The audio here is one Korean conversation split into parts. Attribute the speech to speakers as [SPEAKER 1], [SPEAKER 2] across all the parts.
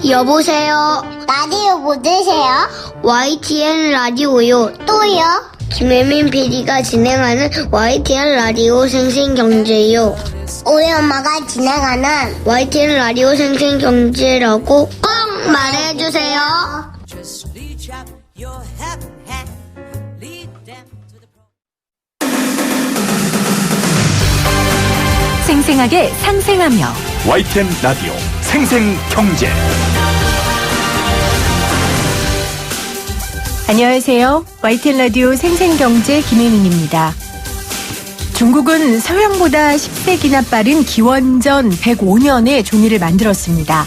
[SPEAKER 1] 여보세요.
[SPEAKER 2] 라디오 뭐 들으세요?
[SPEAKER 1] YTN 라디오요.
[SPEAKER 2] 또요?
[SPEAKER 1] 김혜민 PD가 진행하는 YTN 라디오 생생경제요.
[SPEAKER 2] 우리 엄마가 진행하는
[SPEAKER 1] YTN 라디오 생생경제라고 꼭 말해주세요.
[SPEAKER 3] 생생하게 상생하며
[SPEAKER 4] YTN 라디오 생생경제.
[SPEAKER 3] 안녕하세요. YTN 라디오 생생경제 김혜민입니다. 중국은 서양보다 10세기나 빠른 기원전 105년에 종이를 만들었습니다.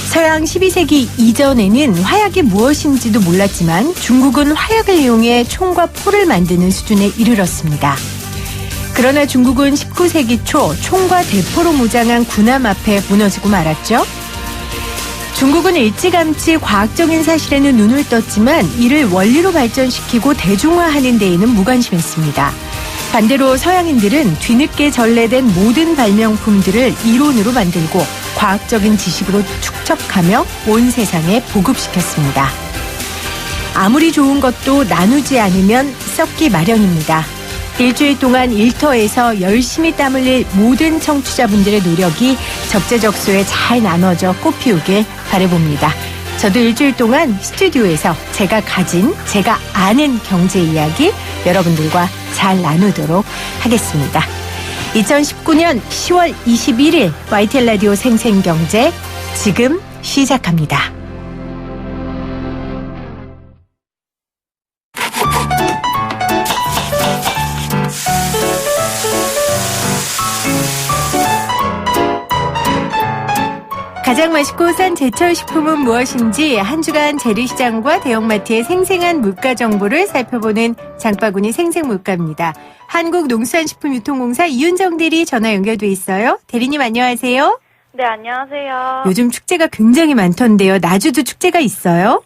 [SPEAKER 3] 서양 12세기 이전에는 화약이 무엇인지도 몰랐지만 중국은 화약을 이용해 총과 포를 만드는 수준에 이르렀습니다. 그러나 중국은 19세기 초 총과 대포로 무장한 군함 앞에 무너지고 말았죠. 중국은 일찌감치 과학적인 사실에는 눈을 떴지만 이를 원리로 발전시키고 대중화하는 데에는 무관심했습니다. 반대로 서양인들은 뒤늦게 전래된 모든 발명품들을 이론으로 만들고 과학적인 지식으로 축적하며 온 세상에 보급시켰습니다. 아무리 좋은 것도 나누지 않으면 썩기 마련입니다. 일주일 동안 일터에서 열심히 땀 흘릴 모든 청취자분들의 노력이 적재적소에 잘 나눠져 꽃피우길 바라봅니다. 저도 일주일 동안 스튜디오에서 제가 가진, 제가 아는 경제 이야기 여러분들과 잘 나누도록 하겠습니다. 2019년 10월 21일 YTN 라디오 생생경제 지금 시작합니다. 가장 맛있고 싼 제철 식품은 무엇인지 한 주간 재래시장과 대형마트의 생생한 물가 정보를 살펴보는 장바구니 생생물가입니다. 한국농수산식품유통공사 이윤정 대리 전화 연결돼 있어요. 대리님 안녕하세요.
[SPEAKER 5] 네, 안녕하세요.
[SPEAKER 3] 요즘 축제가 굉장히 많던데요. 나주도 축제가 있어요?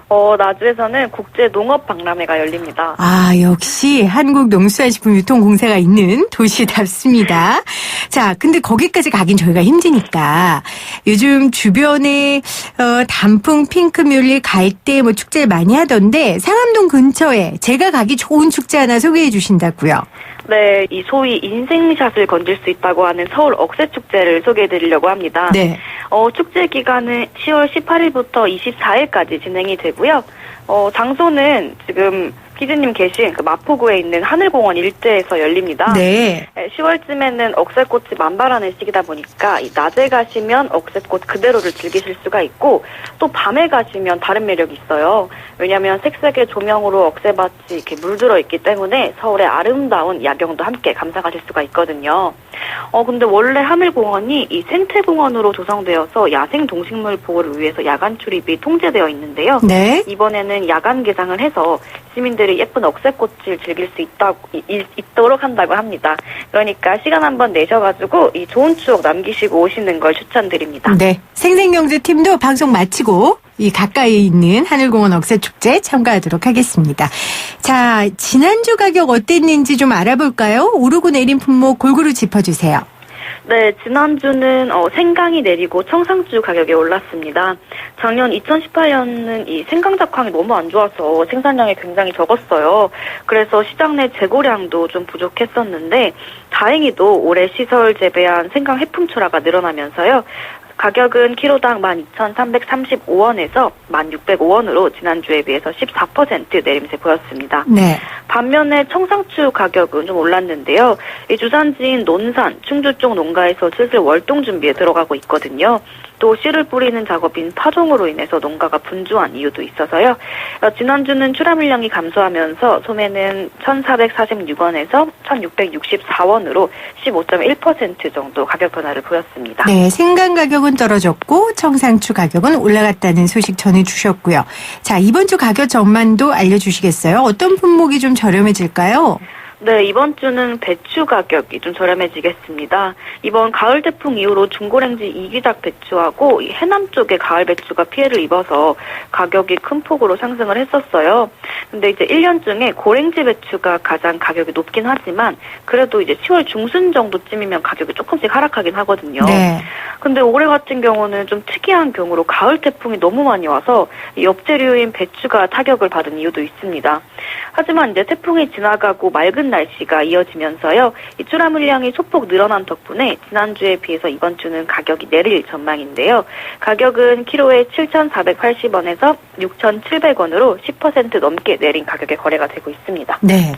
[SPEAKER 5] 나주에서는 국제 농업 박람회가 열립니다.
[SPEAKER 3] 아, 역시 한국농수산식품유통공사가 있는 도시답습니다. 자, 근데 거기까지 가긴 저희가 힘드니까 요즘 주변에 단풍, 핑크뮬리, 갈대 뭐 축제를 많이 하던데 상암동 근처에 제가 가기 좋은 축제 하나 소개해 주신다고요.
[SPEAKER 5] 네, 이 소위 인생샷을 건질 수 있다고 하는 서울 억새축제를 소개해드리려고 합니다.
[SPEAKER 3] 네.
[SPEAKER 5] 축제 기간은 10월 18일부터 24일까지 진행이 되고요. 장소는 지금 기자님 계신 그 마포구에 있는 하늘공원 일대에서 열립니다.
[SPEAKER 3] 네.
[SPEAKER 5] 10월쯤에는 억새꽃이 만발하는 시기다 보니까 이 낮에 가시면 억새꽃 그대로를 즐기실 수가 있고 또 밤에 가시면 다른 매력이 있어요. 왜냐하면 색색의 조명으로 억새밭이 이렇게 물들어 있기 때문에 서울의 아름다운 야경도 함께 감상하실 수가 있거든요. 근데 원래 하늘공원이 이 생태공원으로 조성되어서 야생 동식물 보호를 위해서 야간 출입이 통제되어 있는데요.
[SPEAKER 3] 네.
[SPEAKER 5] 이번에는 야간 개장을 해서 시민들이 예쁜 억새꽃을 즐길 수 있도록 한다고 합니다. 그러니까 시간 한번 내셔가지고 이 좋은 추억 남기시고 오시는 걸 추천드립니다.
[SPEAKER 3] 네. 생생경제팀도 방송 마치고 이 가까이 있는 하늘공원 억새축제 참가하도록 하겠습니다. 자, 지난주 가격 어땠는지 좀 알아볼까요? 오르고 내린 품목 골고루 짚어주세요.
[SPEAKER 5] 네, 지난주는 생강이 내리고 청상추 가격이 올랐습니다. 작년 2018년은 이 생강 작황이 너무 안 좋아서 생산량이 굉장히 적었어요. 그래서 시장 내 재고량도 좀 부족했었는데 다행히도 올해 시설 재배한 생강 해품출하가 늘어나면서요. 가격은 키로당 12,335원에서 1,605원으로 지난주에 비해서 14% 내림세 보였습니다.
[SPEAKER 3] 네.
[SPEAKER 5] 반면에 청상추 가격은 좀 올랐는데요. 이 주산지인 논산, 충주 쪽 농가에서 슬슬 월동 준비에 들어가고 있거든요. 또 씨를 뿌리는 작업인 파종으로 인해서 농가가 분주한 이유도 있어서요. 지난주는 출하물량이 감소하면서 소매는 1,446원에서 1,664원으로 15.1% 정도 가격 변화를 보였습니다.
[SPEAKER 3] 네, 생강 가격은 떨어졌고 청상추 가격은 올라갔다는 소식 전해주셨고요. 자, 이번 주 가격 전망도 알려주시겠어요? 어떤 품목이 좀 저렴해질까요?
[SPEAKER 5] 네, 이번 주는 배추 가격이 좀 저렴해지겠습니다. 이번 가을 태풍 이후로 중고랭지 이기작 배추하고 이 해남 쪽의 가을 배추가 피해를 입어서 가격이 큰 폭으로 상승을 했었어요. 근데 이제 1년 중에 고랭지 배추가 가장 가격이 높긴 하지만 그래도 이제 10월 중순 정도쯤이면 가격이 조금씩 하락하긴 하거든요.
[SPEAKER 3] 네.
[SPEAKER 5] 근데 올해 같은 경우는 좀 특이한 경우로 가을 태풍이 너무 많이 와서 이 엽재류인 배추가 타격을 받은 이유도 있습니다. 하지만 이제 태풍이 지나가고 맑은 날씨가 이어지면서요. 이 출하 물량이 소폭 늘어난 덕분에 지난주에 비해서 이번 주는 가격이 내릴 전망인데요. 가격은 키로에 7,480원에서 6,700원으로 10% 넘게 내린 가격에 거래가 되고 있습니다.
[SPEAKER 3] 네.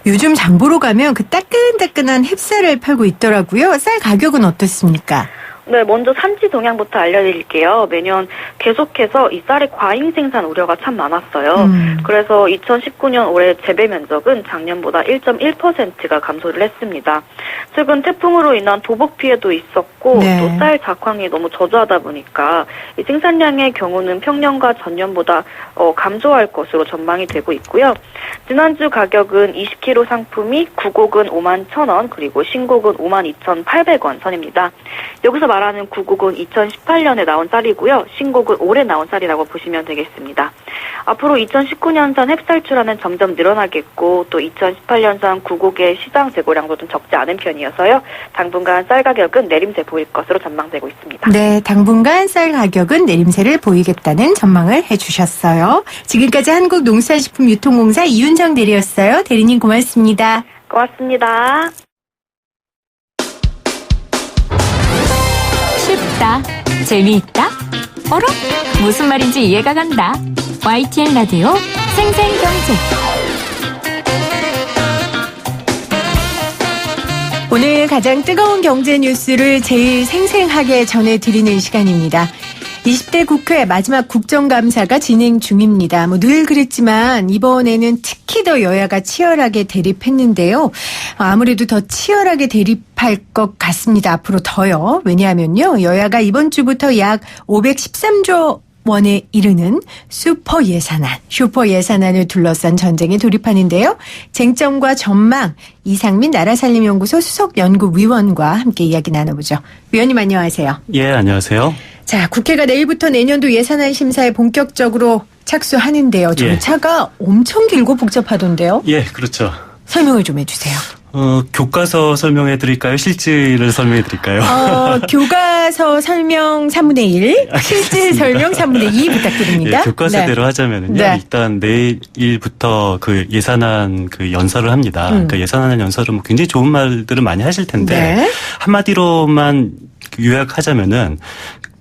[SPEAKER 3] 요즘 장 보러 가면 그 따끈따끈한 햅쌀을 팔고 있더라고요. 쌀 가격은 어떻습니까?
[SPEAKER 5] 네, 먼저 산지 동향부터 알려드릴게요. 매년 계속해서 이 쌀의 과잉 생산 우려가 참 많았어요. 그래서 2019년 올해 재배 면적은 작년보다 1.1%가 감소를 했습니다. 최근 태풍으로 인한 도복 피해도 있었고
[SPEAKER 3] 네.
[SPEAKER 5] 또 쌀 작황이 너무 저조하다 보니까 이 생산량의 경우는 평년과 전년보다 감소할 것으로 전망이 되고 있고요. 지난주 가격은 20kg 상품이 구곡은 51,000원 그리고 신곡은 52,800원 선입니다. 여기서 말하는 구곡은 2018년에 나온 쌀이고요. 신곡은 올해 나온 쌀이라고 보시면 되겠습니다. 앞으로 2019년산 햅쌀 출하는 점점 늘어나겠고 또 2018년산 구곡의 시장 재고량도 좀 적지 않은 편이어서요. 당분간 쌀 가격은 내림세 보일 것으로 전망되고 있습니다.
[SPEAKER 3] 네, 당분간 쌀 가격은 내림세를 보이겠다는 전망을 해주셨어요. 지금까지 한국농수산식품유통공사 이윤정 대리였어요. 대리님 고맙습니다.
[SPEAKER 5] 고맙습니다.
[SPEAKER 6] 쉽다, 재미있다, 어라? 무슨 말인지 이해가 간다. YTN 라디오 생생경제.
[SPEAKER 3] 오늘 가장 뜨거운 경제 뉴스를 제일 생생하게 전해드리는 시간입니다. 20대 국회 마지막 국정감사가 진행 중입니다. 늘 그랬지만 이번에는 특히 더 여야가 치열하게 대립했는데요. 아무래도 더 치열하게 대립할 것 같습니다. 앞으로 더요. 왜냐하면요. 여야가 이번 주부터 약 513조 원에 이르는 슈퍼 예산안을 둘러싼 전쟁에 돌입하는데요. 쟁점과 전망, 이상민 나라살림연구소 수석연구위원과 함께 이야기 나눠보죠. 위원님 안녕하세요.
[SPEAKER 7] 예, 안녕하세요.
[SPEAKER 3] 자, 국회가 내일부터 내년도 예산안 심사에 본격적으로 착수하는데요. 절차가 엄청 길고 복잡하던데요.
[SPEAKER 7] 예, 그렇죠.
[SPEAKER 3] 설명을 좀 해주세요.
[SPEAKER 7] 교과서 설명해 드릴까요? 실질을 설명해 드릴까요?
[SPEAKER 3] 교과서 설명 3분의 1, 실질 설명 3분의 2 부탁드립니다.
[SPEAKER 7] 예, 교과서대로 하자면은요.
[SPEAKER 3] 네.
[SPEAKER 7] 일단 내일부터 그 예산안 그 연설을 합니다. 그러니까 예산안 연설은 뭐 굉장히 좋은 말들을 많이 하실 텐데
[SPEAKER 3] 네.
[SPEAKER 7] 한마디로만 요약하자면은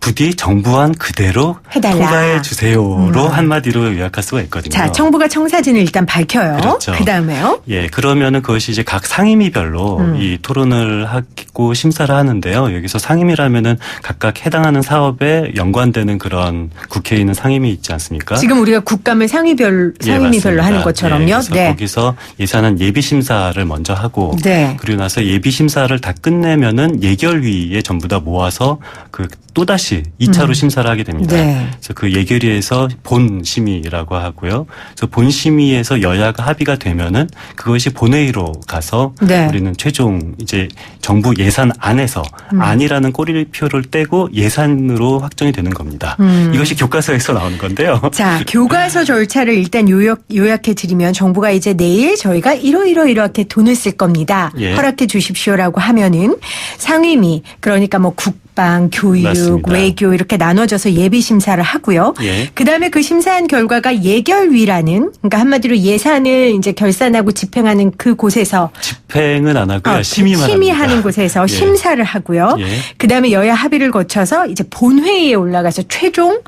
[SPEAKER 7] 부디 정부안 그대로
[SPEAKER 3] 해달라.
[SPEAKER 7] 통과해 주세요로 한마디로 요약할 수가 있거든요.
[SPEAKER 3] 자, 정부가 청사진을 일단 밝혀요.
[SPEAKER 7] 그렇죠.
[SPEAKER 3] 그다음에요.
[SPEAKER 7] 예, 그러면은 그것이 이제 각 상임위별로 이 토론을 하고 심사를 하는데요. 여기서 상임위라면은 각각 해당하는 사업에 연관되는 그런 국회에 있는 상임위 있지 않습니까?
[SPEAKER 3] 지금 우리가 국감을 상임위별로
[SPEAKER 7] 맞습니다.
[SPEAKER 3] 하는 것처럼요.
[SPEAKER 7] 예, 그래서
[SPEAKER 3] 네.
[SPEAKER 7] 거기서 예산안 예비 심사를 먼저 하고
[SPEAKER 3] 네.
[SPEAKER 7] 그리고 나서 예비 심사를 다 끝내면은 예결위에 전부 다 모아서 그 또다시 2차로 심사를 하게 됩니다.
[SPEAKER 3] 네.
[SPEAKER 7] 그래서 그 예결위에서 본심의라고 하고요. 그래서 본심의에서 여야가 합의가 되면은 그것이 본회의로 가서
[SPEAKER 3] 네.
[SPEAKER 7] 우리는 최종 이제 정부 예산안에서 안이라는 꼬리표를 떼고 예산으로 확정이 되는 겁니다. 이것이 교과서에서 나오는 건데요.
[SPEAKER 3] 자, 교과서 절차를 일단 요약해 드리면 정부가 이제 내일 저희가 이렇게 돈을 쓸 겁니다.
[SPEAKER 7] 예.
[SPEAKER 3] 허락해 주십시오라고 하면은 상임위, 그러니까 뭐 국방, 교육,
[SPEAKER 7] 맞습니다.
[SPEAKER 3] 외교 이렇게 나눠져서 예비 심사를 하고요.
[SPEAKER 7] 예.
[SPEAKER 3] 그다음에 그 심사한 결과가 예결위라는, 그러니까 한마디로 예산을 이제 결산하고 집행하는 그 곳에서
[SPEAKER 7] 집행은 안 하고요. 심의만
[SPEAKER 3] 심의하는
[SPEAKER 7] 합니다.
[SPEAKER 3] 곳에서
[SPEAKER 7] 예.
[SPEAKER 3] 심사를 하고요.
[SPEAKER 7] 예.
[SPEAKER 3] 그다음에 여야 합의를 거쳐서 이제 본회의에 올라가서 최종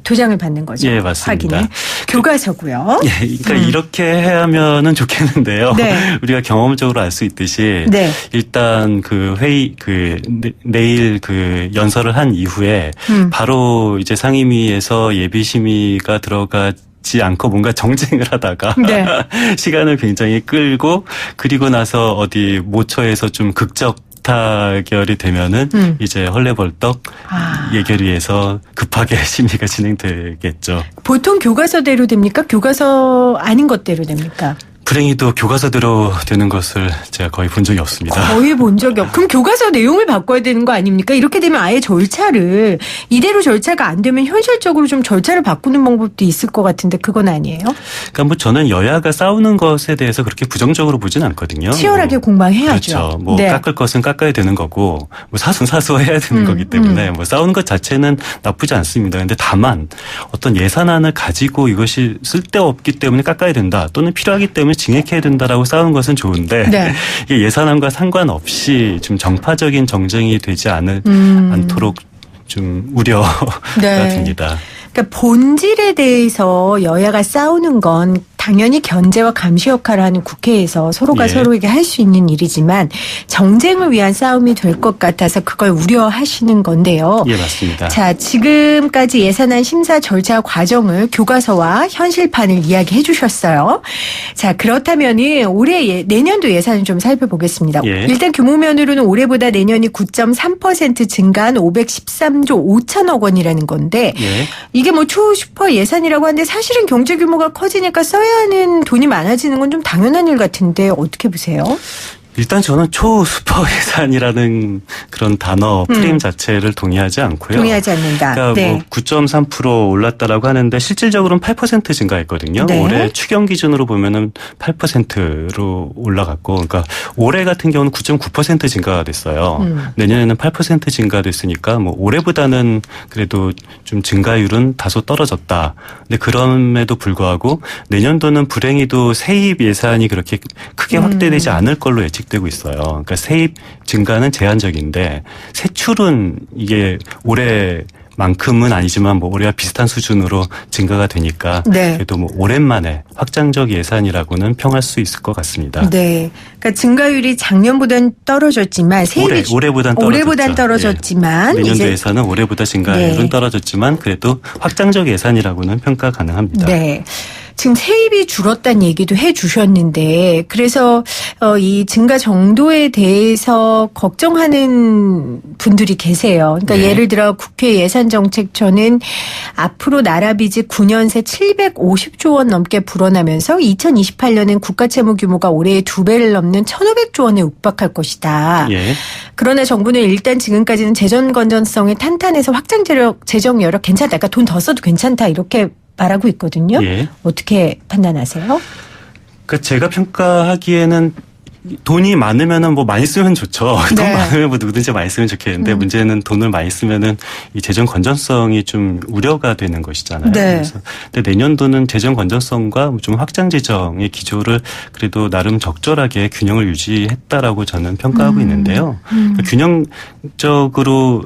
[SPEAKER 3] 도장을 받는 거죠.
[SPEAKER 7] 예, 맞습니다.
[SPEAKER 3] 확인을. 교과서고요.
[SPEAKER 7] 예, 그러니까 이렇게 하면은 좋겠는데요.
[SPEAKER 3] 네.
[SPEAKER 7] 우리가 경험적으로 알 수 있듯이
[SPEAKER 3] 네.
[SPEAKER 7] 일단 그 회의 내일 그 연설을 한 이후에 바로 이제 상임위에서 예비 심의가 들어가지 않고 뭔가 정쟁을 하다가
[SPEAKER 3] 네.
[SPEAKER 7] 시간을 굉장히 끌고 그리고 나서 어디 모처에서 좀 극적 타결이 되면은 이제 헐레벌떡 예결위에서 급하게 심의가 진행되겠죠.
[SPEAKER 3] 보통 교과서대로 됩니까? 교과서 아닌 것대로 됩니까?
[SPEAKER 7] 불행히도 교과서대로 되는 것을 제가 거의 본 적이 없습니다.
[SPEAKER 3] 거의 본 적이 그럼 교과서 내용을 바꿔야 되는 거 아닙니까? 이렇게 되면 아예 절차를 이대로 절차가 안 되면 현실적으로 좀 절차를 바꾸는 방법도 있을 것 같은데 그건 아니에요?
[SPEAKER 7] 그러니까 뭐 저는 여야가 싸우는 것에 대해서 그렇게 부정적으로 보진 않거든요.
[SPEAKER 3] 치열하게 공방해야죠.
[SPEAKER 7] 그렇죠. 뭐
[SPEAKER 3] 네.
[SPEAKER 7] 깎을 것은 깎아야 되는 거고 뭐 사소해야 되는 거기 때문에 뭐 싸우는 것 자체는 나쁘지 않습니다. 그런데 다만 어떤 예산안을 가지고 이것이 쓸데없기 때문에 깎아야 된다 또는 필요하기 때문에 증액해야 된다라고 싸우는 것은 좋은데
[SPEAKER 3] 네.
[SPEAKER 7] 이게 예산안과 상관없이 좀 정파적인 정쟁이 되지 않도록 좀 우려가
[SPEAKER 3] 네.
[SPEAKER 7] 듭니다.
[SPEAKER 3] 그러니까 본질에 대해서 여야가 싸우는 건 당연히 견제와 감시 역할을 하는 국회에서 서로가
[SPEAKER 7] 예.
[SPEAKER 3] 서로에게 할 수 있는 일이지만 정쟁을 위한 싸움이 될 것 같아서 그걸 우려하시는 건데요.
[SPEAKER 7] 예, 맞습니다.
[SPEAKER 3] 자, 지금까지 예산안 심사 절차 과정을 교과서와 현실판을 이야기해 주셨어요. 자, 그렇다면은 올해 내년도 예산을 좀 살펴보겠습니다.
[SPEAKER 7] 예.
[SPEAKER 3] 일단 규모면으로는 올해보다 내년이 9.3% 증가한 513조 5천억 원이라는 건데
[SPEAKER 7] 예.
[SPEAKER 3] 이게 뭐 초슈퍼 예산이라고 하는데 사실은 경제 규모가 커지니까 써야 하는 돈이 많아지는 건 좀 당연한 일 같은데 어떻게 보세요?
[SPEAKER 7] 일단 저는 초수퍼 예산이라는 그런 단어 프레임 자체를 동의하지 않고요.
[SPEAKER 3] 동의하지 않는다.
[SPEAKER 7] 그러니까
[SPEAKER 3] 네.
[SPEAKER 7] 뭐 9.3% 올랐다라고 하는데 실질적으로는 8% 증가했거든요.
[SPEAKER 3] 네.
[SPEAKER 7] 올해 추경 기준으로 보면은 8%로 올라갔고, 그러니까 올해 같은 경우는 9.9% 증가가 됐어요. 내년에는 8% 증가됐으니까 뭐 올해보다는 그래도 좀 증가율은 다소 떨어졌다. 근데 그럼에도 불구하고 내년도는 불행히도 세입 예산이 그렇게 크게 확대되지 않을 걸로 예측되고 있어요. 그러니까 세입 증가는 제한적인데 세출은 이게 올해만큼은 아니지만 뭐 올해와 비슷한 수준으로 증가가 되니까
[SPEAKER 3] 네.
[SPEAKER 7] 그래도 뭐 오랜만에 확장적 예산이라고는 평할 수 있을 것 같습니다.
[SPEAKER 3] 네. 그러니까 증가율이 작년보다는 떨어졌지만 세입이
[SPEAKER 7] 올해보단
[SPEAKER 3] 떨어졌지만
[SPEAKER 7] 예. 내년도
[SPEAKER 3] 이제
[SPEAKER 7] 예산은 올해보다 증가율은
[SPEAKER 3] 네.
[SPEAKER 7] 떨어졌지만 그래도 확장적 예산이라고는 평가 가능합니다.
[SPEAKER 3] 네. 지금 세입이 줄었다는 얘기도 해 주셨는데 그래서 이 증가 정도에 대해서 걱정하는 분들이 계세요. 그러니까
[SPEAKER 7] 네.
[SPEAKER 3] 예를 들어 국회 예산정책처는 앞으로 나라 빚이 9년 새 750조 원 넘게 불어나면서 2028년엔 국가채무 규모가 올해의 2배를 넘는 1,500조 원에 육박할 것이다.
[SPEAKER 7] 예.
[SPEAKER 3] 그러나 정부는 일단 지금까지는 재정 건전성이 탄탄해서 확장 재정 여력 괜찮다. 그러니까 돈 더 써도 괜찮다. 이렇게 말하고 있거든요.
[SPEAKER 7] 예.
[SPEAKER 3] 어떻게 판단하세요?
[SPEAKER 7] 그러니까 제가 평가하기에는 돈이 많으면은 뭐 많이 쓰면 좋죠.
[SPEAKER 3] 네.
[SPEAKER 7] 돈 많으면 뭐 누구든지 많이 쓰면 좋겠는데 문제는 돈을 많이 쓰면은 이 재정 건전성이 좀 우려가 되는 것이잖아요.
[SPEAKER 3] 네.
[SPEAKER 7] 그래서 근데 내년도는 재정 건전성과 좀 확장 재정의 기조를 그래도 나름 적절하게 균형을 유지했다라고 저는 평가하고 있는데요. 그러니까 균형적으로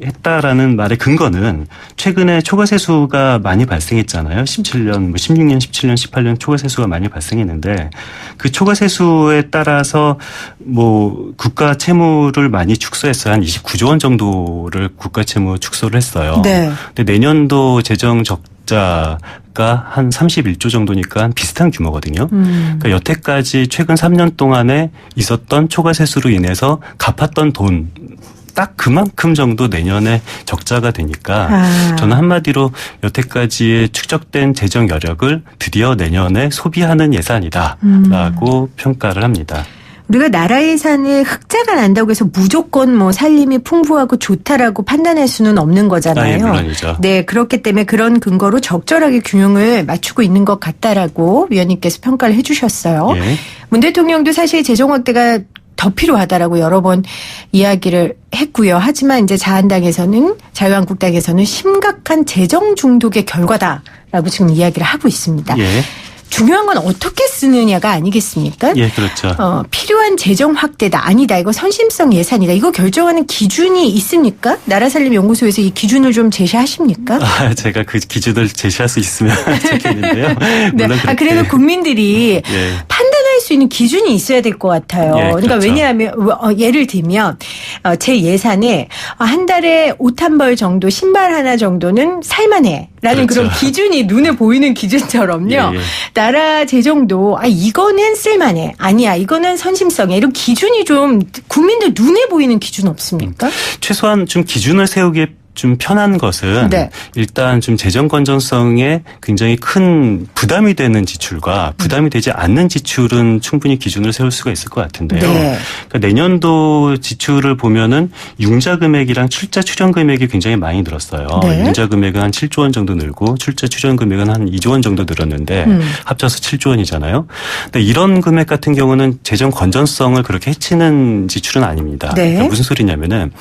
[SPEAKER 7] 했다라는 말의 근거는 최근에 초과세수가 많이 발생했잖아요. 17년, 뭐 16년, 17년, 18년 초과세수가 많이 발생했는데 그 초과세수에 따라서 뭐 국가 채무를 많이 축소했어요. 한 29조 원 정도를 국가 채무 축소를 했어요.
[SPEAKER 3] 네.
[SPEAKER 7] 근데 내년도 재정 적자가 한 31조 정도니까 비슷한 규모거든요. 그러니까 여태까지 최근 3년 동안에 있었던 초과세수로 인해서 갚았던 돈 딱 그만큼 정도 내년에 적자가 되니까 저는 한마디로 여태까지의 축적된 재정 여력을 드디어 내년에 소비하는 예산이다라고 평가를 합니다.
[SPEAKER 3] 우리가 나라 예산에 흑자가 난다고 해서 무조건 뭐 살림이 풍부하고 좋다라고 판단할 수는 없는 거잖아요.
[SPEAKER 7] 아, 예, 물론이죠.
[SPEAKER 3] 네, 그렇기 때문에 그런 근거로 적절하게 균형을 맞추고 있는 것 같다라고 위원님께서 평가를 해주셨어요.
[SPEAKER 7] 예.
[SPEAKER 3] 문 대통령도 사실 재정 확대가 더 필요하다라고 여러 번 이야기를 했고요. 하지만 이제 자유한국당에서는 심각한 재정 중독의 결과다라고 지금 이야기를 하고 있습니다.
[SPEAKER 7] 예.
[SPEAKER 3] 중요한 건 어떻게 쓰느냐가 아니겠습니까?
[SPEAKER 7] 예, 그렇죠.
[SPEAKER 3] 필요한 재정 확대다. 아니다. 이거 선심성 예산이다. 이거 결정하는 기준이 있습니까? 나라살림연구소에서 이 기준을 좀 제시하십니까?
[SPEAKER 7] 제가 그 기준을 제시할 수 있으면 좋겠는데요.
[SPEAKER 3] 네.
[SPEAKER 7] 물론 그렇게.
[SPEAKER 3] 그래도 국민들이
[SPEAKER 7] 예.
[SPEAKER 3] 판단할 수 있는 기준이 있어야 될 것 같아요.
[SPEAKER 7] 예,
[SPEAKER 3] 그러니까
[SPEAKER 7] 그렇죠.
[SPEAKER 3] 왜냐하면 예를 들면 제 예산에 한 달에 옷 한 벌 정도, 신발 하나 정도는 살만해. 라는
[SPEAKER 7] 그렇죠.
[SPEAKER 3] 그런 기준이 눈에 보이는 기준처럼요.
[SPEAKER 7] 예, 예.
[SPEAKER 3] 나라 재정도 이거는 쓸만해. 아니야. 이거는 선심성이야. 이런 기준이 좀 국민들 눈에 보이는 기준 없습니까?
[SPEAKER 7] 최소한 좀 기준을 세우기에 좀 편한 것은
[SPEAKER 3] 네.
[SPEAKER 7] 일단 좀 재정 건전성에 굉장히 큰 부담이 되는 지출과 부담이 되지 않는 지출은 충분히 기준을 세울 수가 있을 것 같은데요.
[SPEAKER 3] 네.
[SPEAKER 7] 그러니까 내년도 지출을 보면은 융자 금액이랑 출자 출연 금액이 굉장히 많이 늘었어요.
[SPEAKER 3] 네.
[SPEAKER 7] 융자 금액은 한 7조 원 정도 늘고 출자 출연 금액은 한 2조 원 정도 늘었는데 합쳐서 7조 원이잖아요. 근데 이런 금액 같은 경우는 재정 건전성을 그렇게 해치는 지출은 아닙니다.
[SPEAKER 3] 네.
[SPEAKER 7] 그러니까 무슨 소리냐면은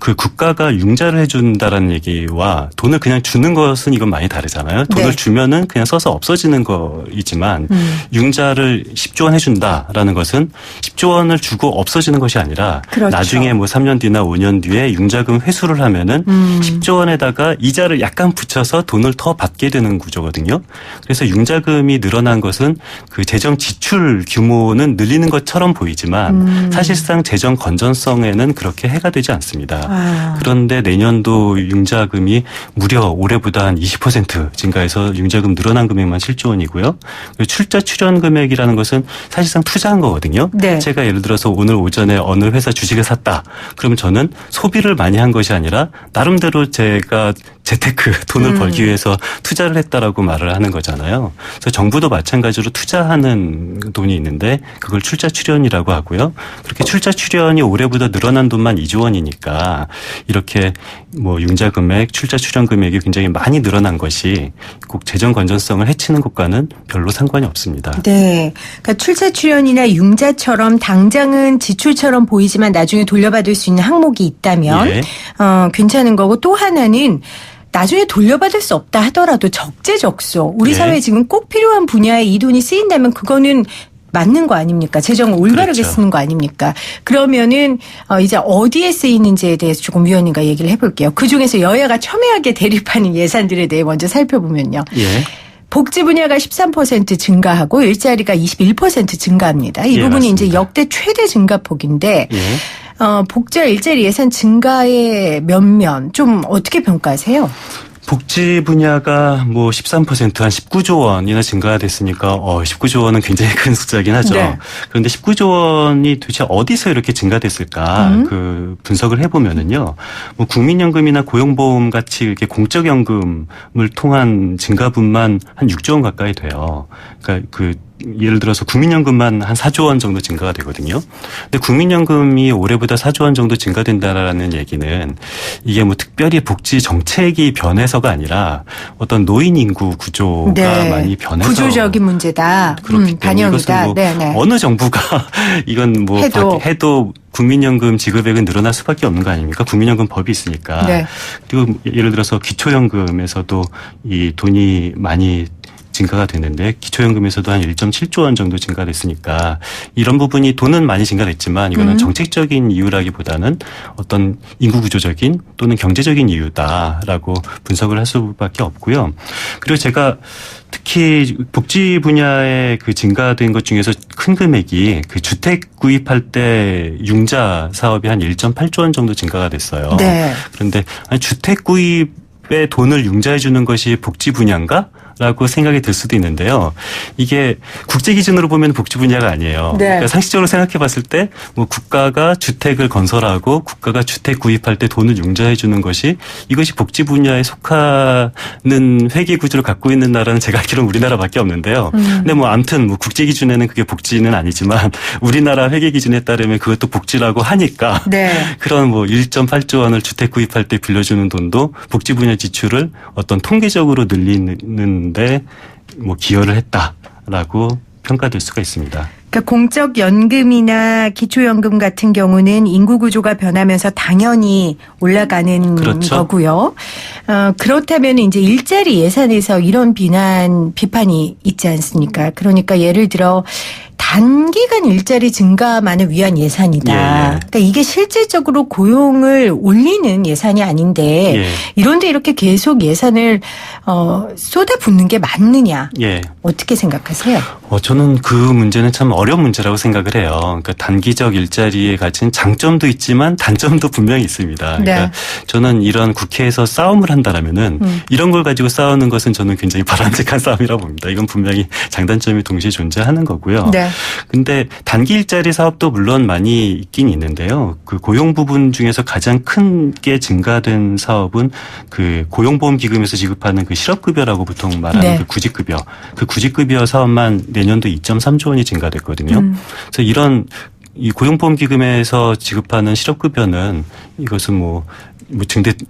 [SPEAKER 7] 그 국가가 융자를 해준다라는 얘기와 돈을 그냥 주는 것은 이건 많이 다르잖아요. 돈을
[SPEAKER 3] 네.
[SPEAKER 7] 주면은 그냥 써서 없어지는 거이지만 융자를 10조 원 해준다라는 것은 10조 원을 주고 없어지는 것이 아니라
[SPEAKER 3] 그렇죠.
[SPEAKER 7] 나중에 뭐 3년 뒤나 5년 뒤에 융자금 회수를 하면은 10조 원에다가 이자를 약간 붙여서 돈을 더 받게 되는 구조거든요. 그래서 융자금이 늘어난 것은 그 재정 지출 규모는 늘리는 것처럼 보이지만 사실상 재정 건전성에는 그렇게 해가 되지 않습니다. 그런데 내년도 융자금이 무려 올해보다 한 20% 증가해서 융자금 늘어난 금액만 7조 원이고요. 출자 출연 금액이라는 것은 사실상 투자한 거거든요.
[SPEAKER 3] 네.
[SPEAKER 7] 제가 예를 들어서 오늘 오전에 어느 회사 주식을 샀다. 그러면 저는 소비를 많이 한 것이 아니라 나름대로 제가 재테크 돈을 벌기 위해서 투자를 했다라고 말을 하는 거잖아요. 그래서 정부도 마찬가지로 투자하는 돈이 있는데 그걸 출자 출연이라고 하고요. 그렇게 출자 출연이 올해보다 늘어난 돈만 2조 원이니까 이렇게 뭐 융자 금액, 출자 출연 금액이 굉장히 많이 늘어난 것이 꼭 재정 건전성을 해치는 것과는 별로 상관이 없습니다.
[SPEAKER 3] 네. 그러니까 출자 출연이나 융자처럼 당장은 지출처럼 보이지만 나중에 돌려받을 수 있는 항목이 있다면
[SPEAKER 7] 예.
[SPEAKER 3] 괜찮은 거고 또 하나는 나중에 돌려받을 수 없다 하더라도 적재적소. 우리
[SPEAKER 7] 네.
[SPEAKER 3] 사회에 지금 꼭 필요한 분야에 이 돈이 쓰인다면 그거는 맞는 거 아닙니까? 재정을 올바르게
[SPEAKER 7] 그렇죠.
[SPEAKER 3] 쓰는 거 아닙니까? 그러면은 이제 어디에 쓰이는지에 대해서 조금 위원님과 얘기를 해볼게요. 그중에서 여야가 첨예하게 대립하는 예산들에 대해 먼저 살펴보면요.
[SPEAKER 7] 예.
[SPEAKER 3] 복지 분야가 13% 증가하고 일자리가 21% 증가합니다. 이
[SPEAKER 7] 예,
[SPEAKER 3] 부분이
[SPEAKER 7] 맞습니다.
[SPEAKER 3] 이제 역대 최대 증가폭인데
[SPEAKER 7] 예.
[SPEAKER 3] 복지와 일자리 예산 증가의 면면 좀 어떻게 평가하세요?
[SPEAKER 7] 복지 분야가 뭐 13% 한 19조 원이나 증가가 됐으니까 19조 원은 굉장히 큰 숫자긴 하죠.
[SPEAKER 3] 네.
[SPEAKER 7] 그런데 19조 원이 도대체 어디서 이렇게 증가됐을까 그 분석을 해보면은요. 뭐 국민연금이나 고용보험 같이 이렇게 공적연금을 통한 증가분만 한 6조 원 가까이 돼요. 그러니까 예를 들어서 국민연금만 한 4조 원 정도 증가가 되거든요. 근데 국민연금이 올해보다 4조 원 정도 증가된다라는 얘기는 이게 뭐 특별히 복지 정책이 변해서가 아니라 어떤 노인 인구 구조가
[SPEAKER 3] 네.
[SPEAKER 7] 많이 변해서
[SPEAKER 3] 구조적인 문제다.
[SPEAKER 7] 그렇기 때문에
[SPEAKER 3] 반영이다.
[SPEAKER 7] 이것은 뭐
[SPEAKER 3] 네네.
[SPEAKER 7] 어느 정부가 이건 뭐
[SPEAKER 3] 해도
[SPEAKER 7] 국민연금 지급액은 늘어날 수밖에 없는 거 아닙니까? 국민연금 법이 있으니까.
[SPEAKER 3] 네.
[SPEAKER 7] 그리고 예를 들어서 기초연금에서도 이 돈이 많이 증가가 됐는데 기초연금에서도 한 1.7조 원 정도 증가됐으니까 이런 부분이 돈은 많이 증가됐지만 이거는 정책적인 이유라기보다는 어떤 인구구조적인 또는 경제적인 이유다라고 분석을 할 수밖에 없고요. 그리고 제가 특히 복지 분야에 그 증가된 것 중에서 큰 금액이 그 주택 구입할 때 융자 사업이 한 1.8조 원 정도 증가가 됐어요.
[SPEAKER 3] 네.
[SPEAKER 7] 그런데 아니, 주택 구입에 돈을 융자해 주는 것이 복지 분야인가? 라고 생각이 들 수도 있는데요. 이게 국제 기준으로 보면 복지 분야가 아니에요.
[SPEAKER 3] 네.
[SPEAKER 7] 그러니까 상식적으로 생각해 봤을 때 뭐 국가가 주택을 건설하고 국가가 주택 구입할 때 돈을 융자해 주는 것이 이것이 복지 분야에 속하는 회계 구조를 갖고 있는 나라는 제가 알기로는 우리나라밖에 없는데요. 근데 뭐 아무튼 뭐 국제 기준에는 그게 복지는 아니지만 우리나라 회계 기준에 따르면 그것도 복지라고 하니까
[SPEAKER 3] 네.
[SPEAKER 7] 그런 뭐 1.8조 원을 주택 구입할 때 빌려주는 돈도 복지 분야 지출을 어떤 통계적으로 늘리는 데 뭐 기여를 했다라고 평가될 수가 있습니다.
[SPEAKER 3] 그러니까 공적 연금이나 기초연금 같은 경우는 인구 구조가 변하면서 당연히 올라가는
[SPEAKER 7] 그렇죠.
[SPEAKER 3] 거고요. 그렇다면 이제 일자리 예산에서 이런 비판이 있지 않습니까? 그러니까 예를 들어 단기간 일자리 증가만을 위한 예산이다.
[SPEAKER 7] 예.
[SPEAKER 3] 그러니까 이게 실질적으로 고용을 올리는 예산이 아닌데
[SPEAKER 7] 예.
[SPEAKER 3] 이런데 이렇게 계속 예산을 쏟아붓는 게 맞느냐?
[SPEAKER 7] 예.
[SPEAKER 3] 어떻게 생각하세요?
[SPEAKER 7] 저는 그 문제는 참 어려운 문제라고 생각을 해요. 그러니까 단기적 일자리에 가진 장점도 있지만 단점도 분명히 있습니다. 그러니까
[SPEAKER 3] 네.
[SPEAKER 7] 저는 이런 국회에서 싸움을 한다라면은 이런 걸 가지고 싸우는 것은 저는 굉장히 바람직한 싸움이라고 봅니다. 이건 분명히 장단점이 동시에 존재하는 거고요.
[SPEAKER 3] 네.
[SPEAKER 7] 근데 단기 일자리 사업도 물론 많이 있긴 있는데요. 그 고용 부분 중에서 가장 큰 게 증가된 사업은 그 고용보험기금에서 지급하는 그 실업급여라고 보통 말하는
[SPEAKER 3] 네.
[SPEAKER 7] 그 구직급여. 그 구직급여 사업만 내년도 2.3조 원이 증가됐거든요. 그래서 이런 이 고용보험기금에서 지급하는 실업급여는 이것은 뭐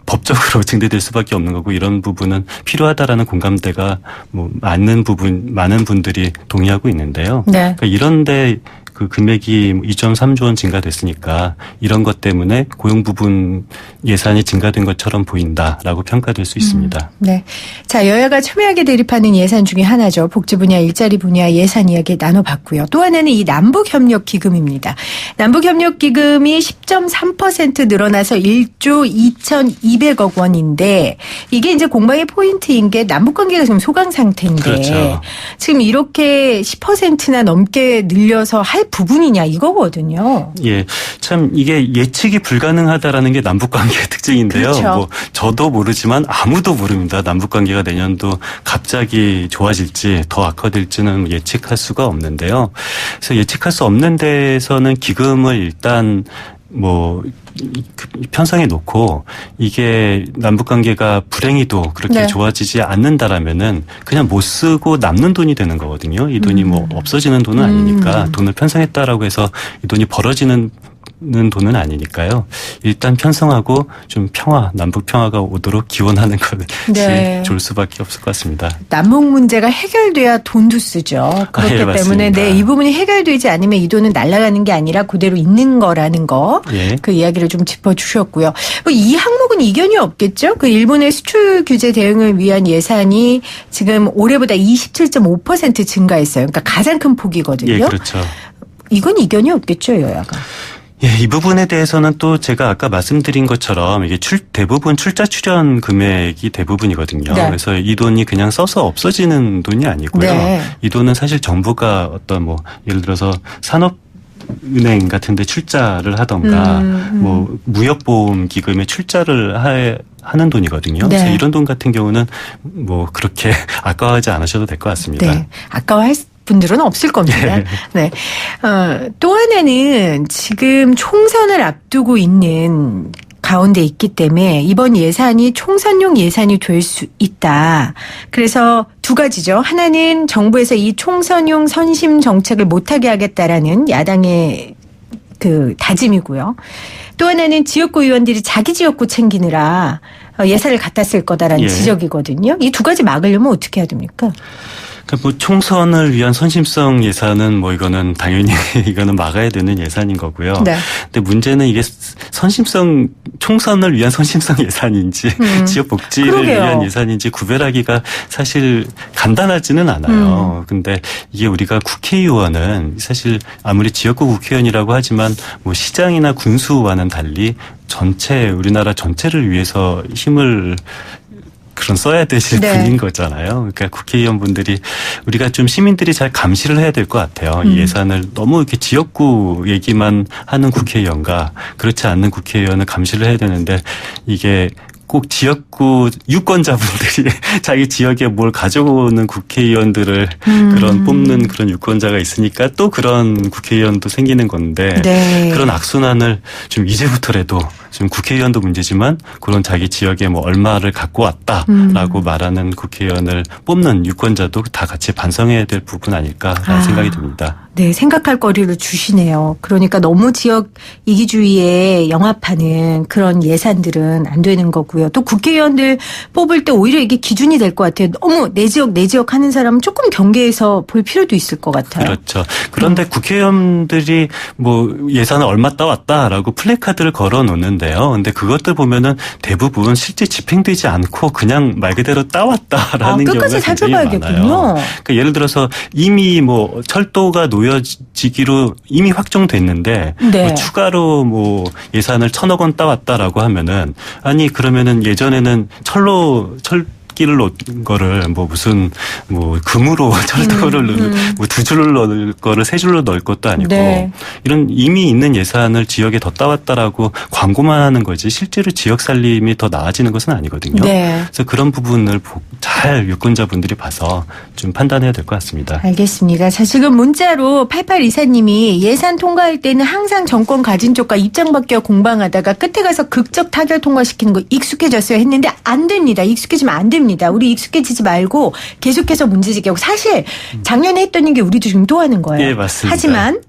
[SPEAKER 7] 법적으로 증대될 수밖에 없는 거고 이런 부분은 필요하다라는 공감대가 많은 분들이 동의하고 있는데요.
[SPEAKER 3] 네.
[SPEAKER 7] 그러니까 이런데 그 금액이 2.3조 원 증가됐으니까 이런 것 때문에 고용 부분 예산이 증가된 것처럼 보인다라고 평가될 수 있습니다.
[SPEAKER 3] 네. 자, 여야가 첨예하게 대립하는 예산 중에 하나죠. 복지 분야, 일자리 분야 예산 이야기 나눠봤고요. 또 하나는 이 남북협력기금입니다. 남북협력기금이 10.3% 늘어나서 1조 2,200억 원인데 이게 이제 공방의 포인트인 게 남북관계가 지금 소강 상태인데
[SPEAKER 7] 그렇죠.
[SPEAKER 3] 지금 이렇게 10%나 넘게 늘려서 할 부분이냐 이거거든요.
[SPEAKER 7] 예, 참 이게 예측이 불가능하다라는 게 남북관계의 특징인데요.
[SPEAKER 3] 그렇죠.
[SPEAKER 7] 저도 모르지만 아무도 모릅니다. 남북관계가 내년도 갑자기 좋아질지 더 악화될지는 예측할 수가 없는데요. 그래서 예측할 수 없는 데에서는 기금을 일단 편성해 놓고 이게 남북관계가 불행히도 그렇게
[SPEAKER 3] 네.
[SPEAKER 7] 좋아지지 않는다라면은 그냥 못 쓰고 남는 돈이 되는 거거든요. 이 돈이 없어지는 돈은 아니니까 돈을 편성했다라고 해서 이 돈이 벌어지는 돈은 아니니까요. 일단 편성하고 좀 남북 평화가 오도록 기원하는 것이
[SPEAKER 3] 네.
[SPEAKER 7] 좋을 수밖에 없을 것 같습니다.
[SPEAKER 3] 남북 문제가 해결돼야 돈도 쓰죠. 그렇기
[SPEAKER 7] 예,
[SPEAKER 3] 때문에
[SPEAKER 7] 맞습니다.
[SPEAKER 3] 이 부분이 해결되지 않으면 이 돈은 날아가는 게 아니라 그대로 있는 거라는 거.
[SPEAKER 7] 예.
[SPEAKER 3] 그 이야기를 좀 짚어주셨고요. 이 항목은 이견이 없겠죠. 그 일본의 수출 규제 대응을 위한 예산이 지금 올해보다 27.5% 증가했어요. 그러니까 가장 큰 폭이거든요.
[SPEAKER 7] 예, 그렇죠.
[SPEAKER 3] 이건 이견이 없겠죠, 여야가.
[SPEAKER 7] 예, 이 부분에 대해서는 또 제가 아까 말씀드린 것처럼 이게 대부분 출자 출연 금액이 대부분이거든요.
[SPEAKER 3] 네.
[SPEAKER 7] 그래서 이 돈이 그냥 써서 없어지는 돈이 아니고요.
[SPEAKER 3] 네.
[SPEAKER 7] 이 돈은 사실 정부가 어떤 예를 들어서 산업은행 같은 데 출자를 하던가 무역보험 기금에 출자를 하는 돈이거든요.
[SPEAKER 3] 네.
[SPEAKER 7] 그래서 이런 돈 같은 경우는 그렇게 아까워하지 않으셔도 될 것 같습니다.
[SPEAKER 3] 네. 아까워할 분들은 없을 겁니다.
[SPEAKER 7] 네.
[SPEAKER 3] 네. 또 하나는 지금 총선을 앞두고 있는 가운데 있기 때문에 이번 예산이 총선용 예산이 될 수 있다. 그래서 두 가지죠. 하나는 정부에서 이 총선용 선심 정책을 못하게 하겠다라는 야당의 그 다짐이고요. 또 하나는 지역구 의원들이 자기 지역구 챙기느라 예산을 갖다 쓸 거다라는
[SPEAKER 7] 예.
[SPEAKER 3] 지적이거든요. 이 두 가지 막으려면 어떻게 해야 됩니까?
[SPEAKER 7] 그러니까 총선을 위한 선심성 예산은 이거는 당연히 이거는 막아야 되는 예산인 거고요.
[SPEAKER 3] 네.
[SPEAKER 7] 근데 문제는 이게 총선을 위한 선심성 예산인지 지역 복지를
[SPEAKER 3] 그러게요.
[SPEAKER 7] 위한 예산인지 구별하기가 사실 간단하지는 않아요. 근데 이게 우리가 국회의원은 사실 아무리 지역구 국회의원이라고 하지만 시장이나 군수와는 달리 우리나라 전체를 위해서 힘을 써야 되실
[SPEAKER 3] 네.
[SPEAKER 7] 분인 거잖아요. 그러니까 국회의원분들이 우리가 좀 시민들이 잘 감시를 해야 될 것 같아요. 이 예산을 너무 이렇게 지역구 얘기만 하는 국회의원과 그렇지 않는 국회의원은 감시를 해야 되는데 이게 꼭 지역구 유권자분들이 자기 지역에 뭘 가져오는 국회의원들을 뽑는 그런 유권자가 있으니까 또 그런 국회의원도 생기는 건데
[SPEAKER 3] 네.
[SPEAKER 7] 그런 악순환을 좀 이제부터라도 좀 국회의원도 문제지만 그런 자기 지역에 얼마를 갖고 왔다라고 말하는 국회의원을 뽑는 유권자도 다 같이 반성해야 될 부분 아닐까라는 생각이 듭니다.
[SPEAKER 3] 네, 생각할 거리를 주시네요. 그러니까 너무 지역 이기주의에 영합하는 그런 예산들은 안 되는 거고요. 또 국회의원들 뽑을 때 오히려 이게 기준이 될 것 같아요. 너무 내 지역 하는 사람은 조금 경계해서 볼 필요도 있을 것 같아요.
[SPEAKER 7] 그렇죠. 그런데 국회의원들이 예산을 얼마 따왔다라고 플래카드를 걸어 놓는데요. 근데 그것들 보면은 대부분 실제 집행되지 않고 그냥 말 그대로 따왔다라는 경우가
[SPEAKER 3] 끝까지
[SPEAKER 7] 굉장히
[SPEAKER 3] 살펴봐야겠군요.
[SPEAKER 7] 많아요. 그러니까 예를 들어서 이미 철도가 놓여지기로 이미 확정됐는데
[SPEAKER 3] 네.
[SPEAKER 7] 추가로 예산을 1,000억 원 따왔다라고 하면은 그러면은 예전에는 길을 놓은 거를 금으로 철도를 두 줄을 넣을 거를 세 줄로 넣을 것도 아니고
[SPEAKER 3] 네.
[SPEAKER 7] 이런 이미 있는 예산을 지역에 더 따왔다라고 광고만 하는 거지 실제로 지역 살림이 더 나아지는 것은 아니거든요.
[SPEAKER 3] 네.
[SPEAKER 7] 그래서 그런 부분을 잘 유권자분들이 봐서 좀 판단해야 될 것 같습니다.
[SPEAKER 3] 알겠습니다. 자, 지금 문자로 8824님이 예산 통과할 때는 항상 정권 가진 쪽과 입장 바뀌어 공방하다가 끝에 가서 극적 타결 통과시키는 거 익숙해졌어요 했는데 안 됩니다. 익숙해지면 안 됩니다. 우리 익숙해지지 말고 계속해서 문제 제기하고 사실 작년에 했던 게 우리도 지금 또 하는 거예요.
[SPEAKER 7] 예, 맞습니다.
[SPEAKER 3] 하지만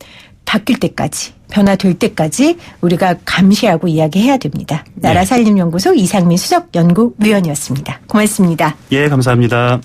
[SPEAKER 3] 바뀔 때까지 변화될 때까지 우리가 감시하고 이야기해야 됩니다. 나라살림연구소 이상민 수석연구위원이었습니다. 고맙습니다.
[SPEAKER 7] 예, 감사합니다.